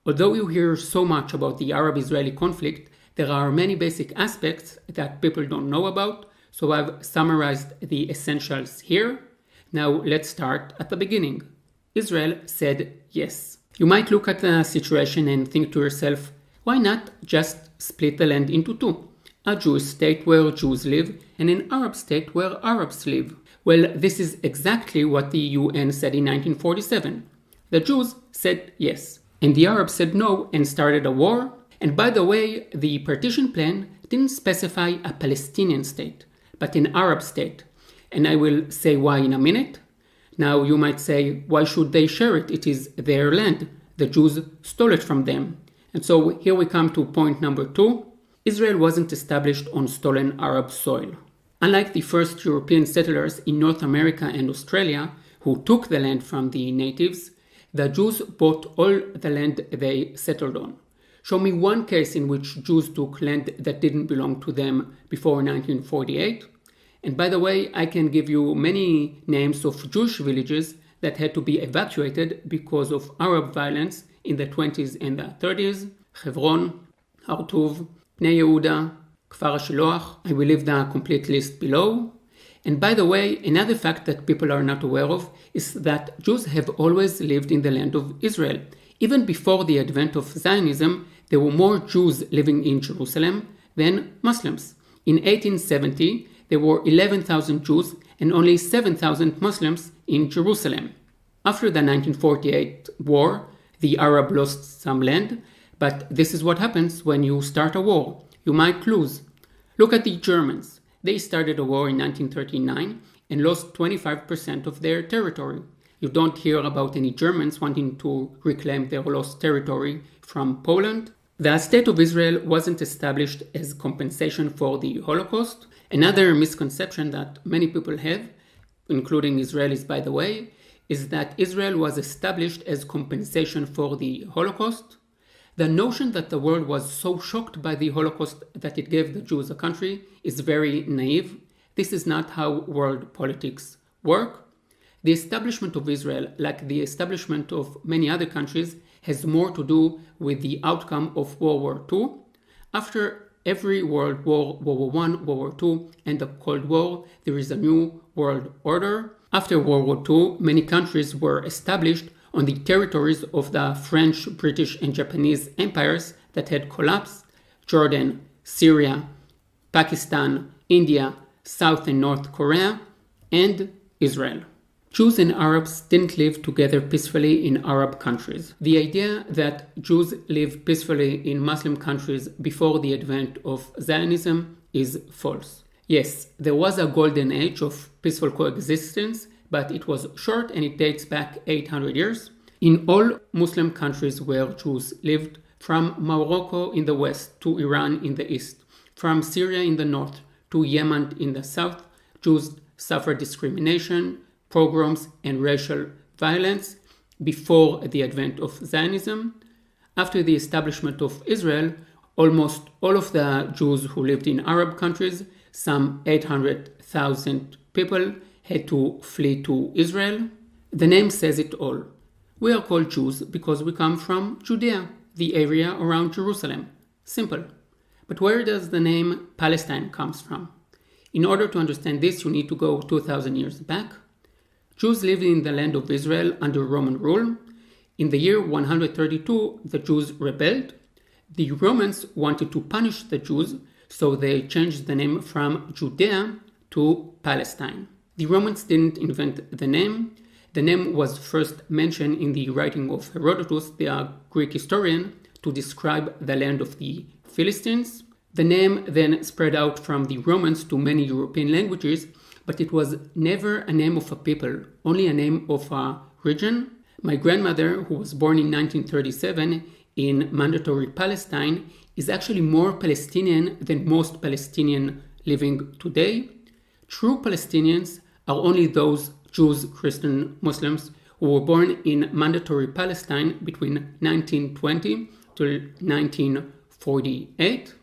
Although you hear so much about the Arab-Israeli conflict, there are many basic aspects that people don't know about, so I've summarized the essentials here. Now let's start at the beginning. Israel said yes. You might look at the situation and think to yourself, why not just split the land into two? A Jewish state where Jews live and an Arab state where Arabs live. Well, this is exactly what the UN said in 1947. The Jews said yes, and the Arabs said no and started a war. And by the way, the partition plan didn't specify a Palestinian state, but an Arab state. And I will say why in a minute. Now you might say, why should they share it? It is their land. The Jews stole it from them. And so here we come to point number 2. Israel wasn't established on stolen Arab soil. Unlike the first European settlers in North America and Australia, who took the land from the natives, the Jews bought all the land they settled on. Show me one case in which Jews took land that didn't belong to them before 1948. And by the way, I can give you many names of Jewish villages that had to be evacuated because of Arab violence in the 20s and the 30s. Hebron, Har-Tuv, Bnei Yehuda, Kfar. I will leave the complete list below. And by the way, another fact that people are not aware of is that Jews have always lived in the land of Israel. Even before the advent of Zionism, there were more Jews living in Jerusalem than Muslims. In 1870, there were 11,000 Jews and only 7,000 Muslims in Jerusalem. After the 1948 war, the Arab lost some land, but this is what happens when you start a war. You might lose. Look at the Germans. They started a war in 1939 and lost 25% of their territory. You don't hear about any Germans wanting to reclaim their lost territory from Poland. The State of Israel wasn't established as compensation for the Holocaust. Another misconception that many people have, including Israelis by the way, is that Israel was established as compensation for the Holocaust. The notion that the world was so shocked by the Holocaust that it gave the Jews a country is very naive. This is not how world politics work. The establishment of Israel, like the establishment of many other countries, has more to do with the outcome of World War II. After every world war, World War I, World War II, and the Cold War, there is a new world order. After World War II, many countries were established on the territories of the French, British, and Japanese empires that had collapsed: Jordan, Syria, Pakistan, India, South and North Korea, and Israel. Jews and Arabs didn't live together peacefully in Arab countries. The idea that Jews live peacefully in Muslim countries before the advent of Zionism is false. Yes, there was a golden age of peaceful coexistence, but it was short and it dates back 800 years. In all Muslim countries where Jews lived, from Morocco in the west to Iran in the east, from Syria in the north to Yemen in the south, Jews suffered discrimination, pogroms, and racial violence before the advent of Zionism. After the establishment of Israel, almost all of the Jews who lived in Arab countries, some 800,000 people, had to flee to Israel. The name says it all. We are called Jews because we come from Judea, the area around Jerusalem. Simple. But where does the name Palestine comes from? In order to understand this, you need to go 2,000 years back. Jews lived in the land of Israel under Roman rule. In the year 132, the Jews rebelled. The Romans wanted to punish the Jews, so they changed the name from Judea to Palestine. The Romans didn't invent the name. The name was first mentioned in the writing of Herodotus, the Greek historian, to describe the land of the Philistines. The name then spread out from the Romans to many European languages, but it was never a name of a people, only a name of a region. My grandmother, who was born in 1937 in Mandatory Palestine, is actually more Palestinian than most Palestinians living today. True Palestinians are only those Jews, Christian, Muslims who were born in Mandatory Palestine between 1920 to 1948.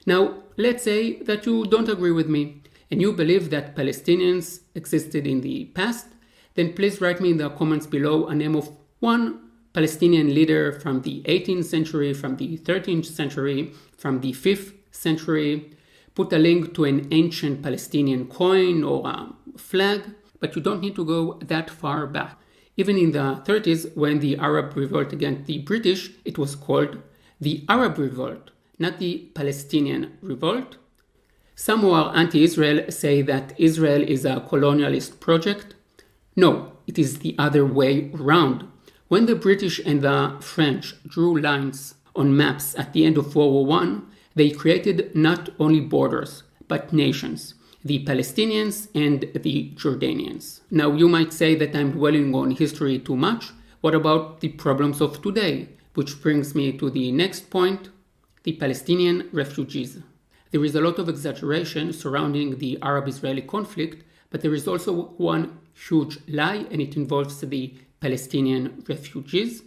Now, let's say that you don't agree with me and you believe that Palestinians existed in the past, then please write me in the comments below a name of one Palestinian leader from the 18th century, from the 13th century, from the 5th century, put a link to an ancient Palestinian coin or a flag, but you don't need to go that far back. Even in the 30s, when the Arab revolt against the British, it was called the Arab Revolt, not the Palestinian Revolt. Some who are anti-Israel say that Israel is a colonialist project. No, it is the other way around. When the British and the French drew lines on maps at the end of World War I, they created not only borders, but nations, the Palestinians and the Jordanians. Now you might say that I'm dwelling on history too much. What about the problems of today? Which brings me to the next point, the Palestinian refugees. There is a lot of exaggeration surrounding the Arab-Israeli conflict, but there is also one huge lie, and it involves the Palestinian refugees.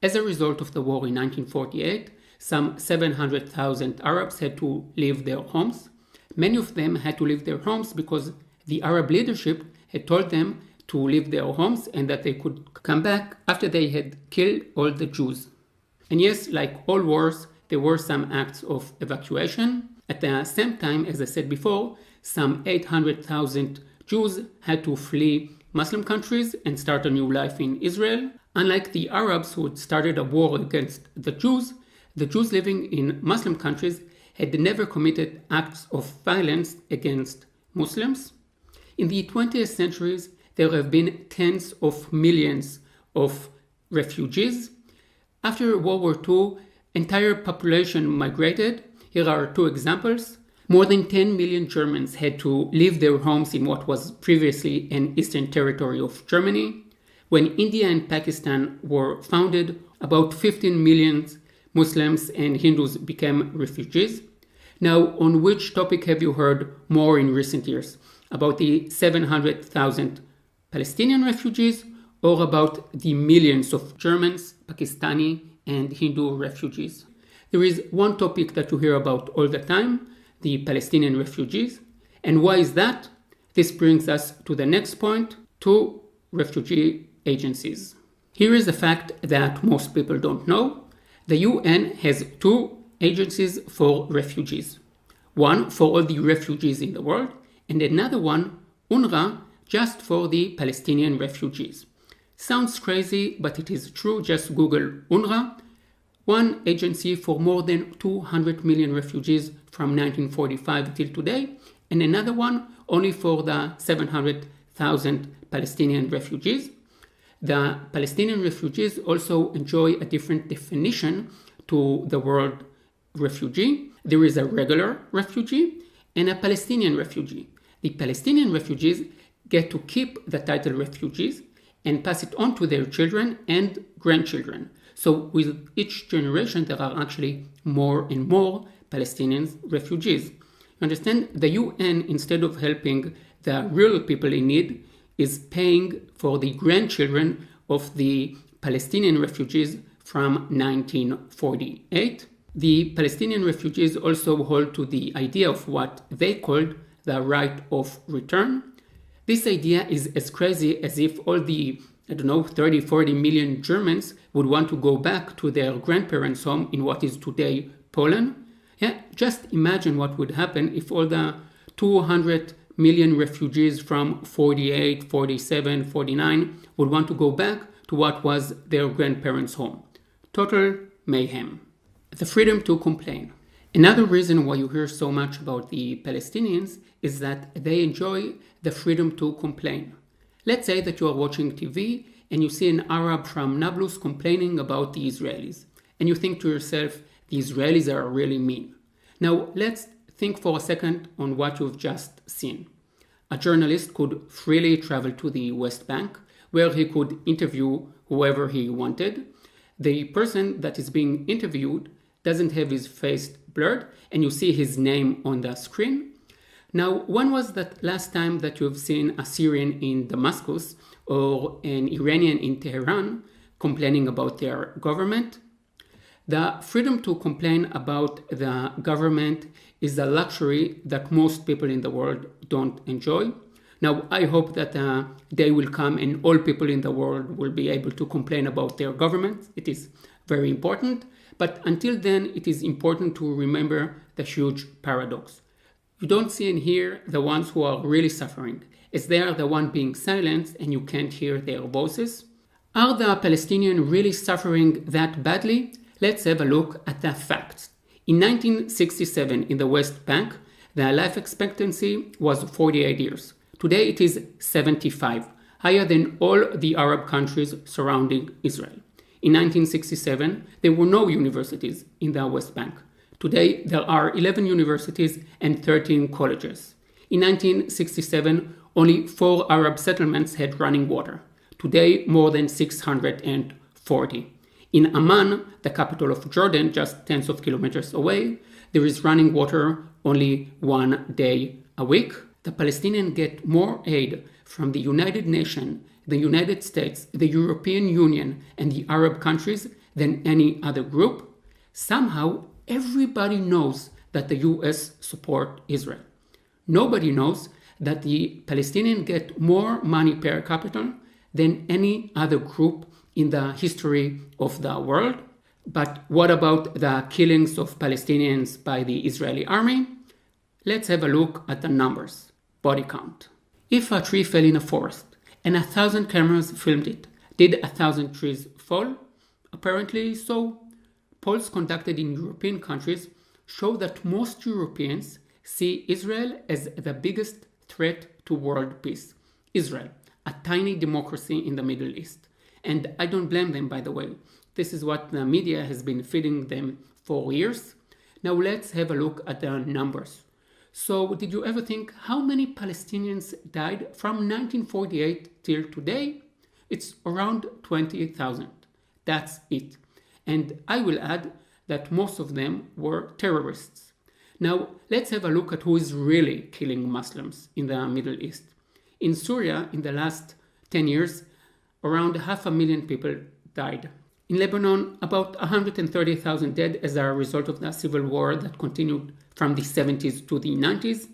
As a result of the war in 1948, some 700,000 Arabs had to leave their homes. Many of them had to leave their homes because the Arab leadership had told them to leave their homes and that they could come back after they had killed all the Jews. And yes, like all wars, there were some acts of evacuation. At the same time, as I said before, some 800,000 Jews had to flee Muslim countries and start a new life in Israel. Unlike the Arabs who had started a war against the Jews living in Muslim countries had never committed acts of violence against Muslims. In the 20th centuries, there have been tens of millions of refugees. After World War II, entire population migrated. Here are two examples. More than 10 million Germans had to leave their homes in what was previously an eastern territory of Germany. When India and Pakistan were founded, about 15 million Muslims and Hindus became refugees. Now, on which topic have you heard more in recent years? About the 700,000 Palestinian refugees or about the millions of Germans, Pakistani, and Hindu refugees? There is one topic that you hear about all the time, the Palestinian refugees. And why is that? This brings us to the next point, two refugee agencies. Here is a fact that most people don't know. The UN has two agencies for refugees. One for all the refugees in the world, and another one, UNRWA, just for the Palestinian refugees. Sounds crazy, but it is true. Just Google UNRWA. One agency for more than 200 million refugees from 1945 till today, and another one only for the 700,000 Palestinian refugees. The Palestinian refugees also enjoy a different definition to the word refugee. There is a regular refugee and a Palestinian refugee. The Palestinian refugees get to keep the title refugees and pass it on to their children and grandchildren. So with each generation, there are actually more and more Palestinian refugees. You understand? The UN, instead of helping the real people in need, is paying for the grandchildren of the Palestinian refugees from 1948. The Palestinian refugees also hold to the idea of what they called the right of return. This idea is as crazy as if all the 30, 40 million Germans would want to go back to their grandparents' home in what is today Poland. Just imagine what would happen if all the 200 million refugees from 48, 47, 49 would want to go back to what was their grandparents' home. Total mayhem. The freedom to complain. Another reason why you hear so much about the Palestinians is that they enjoy the freedom to complain. Let's say that you are watching TV and you see an Arab from Nablus complaining about the Israelis. And you think to yourself, the Israelis are really mean. Now let's think for a second on what you've just seen. A journalist could freely travel to the West Bank, where he could interview whoever he wanted. The person that is being interviewed doesn't have his face blurred, and you see his name on the screen. Now, when was that last time that you've seen a Syrian in Damascus or an Iranian in Tehran complaining about their government? The freedom to complain about the government is a luxury that most people in the world don't enjoy. Now, I hope that a day will come and all people in the world will be able to complain about their government. It is very important. But until then, it is important to remember the huge paradox. You don't see and hear the ones who are really suffering, as they are the one being silenced and you can't hear their voices. Are the Palestinians really suffering that badly? Let's have a look at the facts. In 1967, in the West Bank, the life expectancy was 48 years. Today it is 75, higher than all the Arab countries surrounding Israel. In 1967, there were no universities in the West Bank. Today, there are 11 universities and 13 colleges. In 1967, only 4 Arab settlements had running water. Today, more than 640. In Amman, the capital of Jordan, just tens of kilometers away, there is running water only 1 day a week. The Palestinians get more aid from the United Nations, the United States, the European Union, and the Arab countries than any other group. Somehow, everybody knows that the US support Israel. Nobody knows that the Palestinians get more money per capita than any other group in the history of the world. But what about the killings of Palestinians by the Israeli army? Let's have a look at the numbers. Body count. If a tree fell in a forest and 1,000 cameras filmed it, did 1,000 trees fall? Apparently so. Polls conducted in European countries show that most Europeans see Israel as the biggest threat to world peace. Israel, a tiny democracy in the Middle East. And I don't blame them, by the way. This is what the media has been feeding them for years. Now let's have a look at the numbers. So did you ever think how many Palestinians died from 1948 till today? It's around 20,000. That's it. And I will add that most of them were terrorists. Now let's have a look at who is really killing Muslims in the Middle East. In Syria, in the last 10 years, around 500,000 people died. In Lebanon, about 130,000 dead as a result of the civil war that continued from the 70s to the 90s.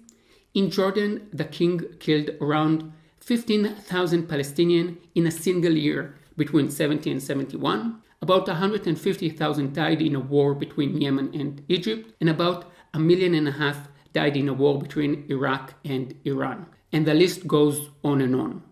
In Jordan, the king killed around 15,000 Palestinians in a single year between 70 and 71. About 150,000 died in a war between Yemen and Egypt, and about 1.5 million died in a war between Iraq and Iran. And the list goes on and on.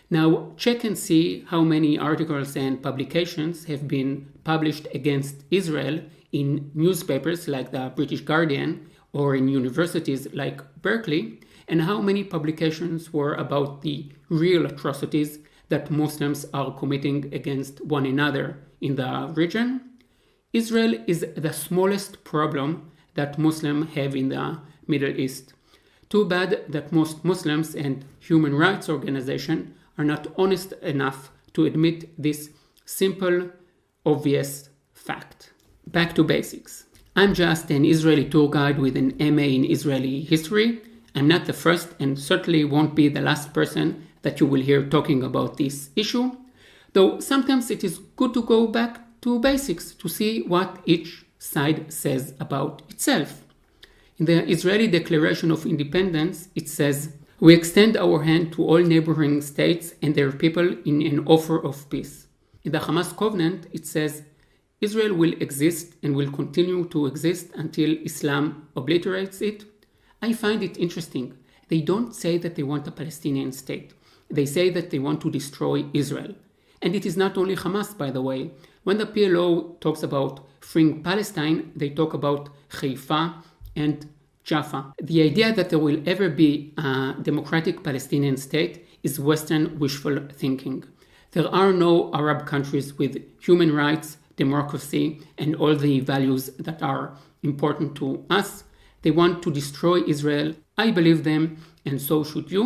Now, check and see how many articles and publications have been published against Israel in newspapers like the British Guardian or in universities like Berkeley, and how many publications were about the real atrocities that Muslims are committing against one another in the region. Israel is the smallest problem that Muslims have in the Middle East. Too bad that most Muslims and human rights organizations are not honest enough to admit this simple, obvious fact. Back to basics. I'm just an Israeli tour guide with an MA in Israeli history. I'm not the first and certainly won't be the last person that you will hear talking about this issue, though sometimes it is good to go back to basics to see what each side says about itself. In the Israeli Declaration of Independence, it says, "We extend our hand to all neighboring states and their people in an offer of peace." In the Hamas Covenant, it says, "Israel will exist and will continue to exist until Islam obliterates it." I find it interesting. They don't say that they want a Palestinian state. They say that they want to destroy Israel. And it is not only Hamas, by the way. When the PLO talks about freeing Palestine, they talk about Haifa and Jaffa. The idea that there will ever be a democratic Palestinian state is Western wishful thinking. There are no Arab countries with human rights, democracy, and all the values that are important to us. They want to destroy Israel. I believe them, and so should you.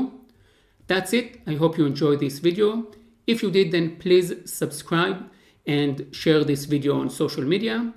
That's it. I hope you enjoyed this video. If you did, then please subscribe and share this video on social media.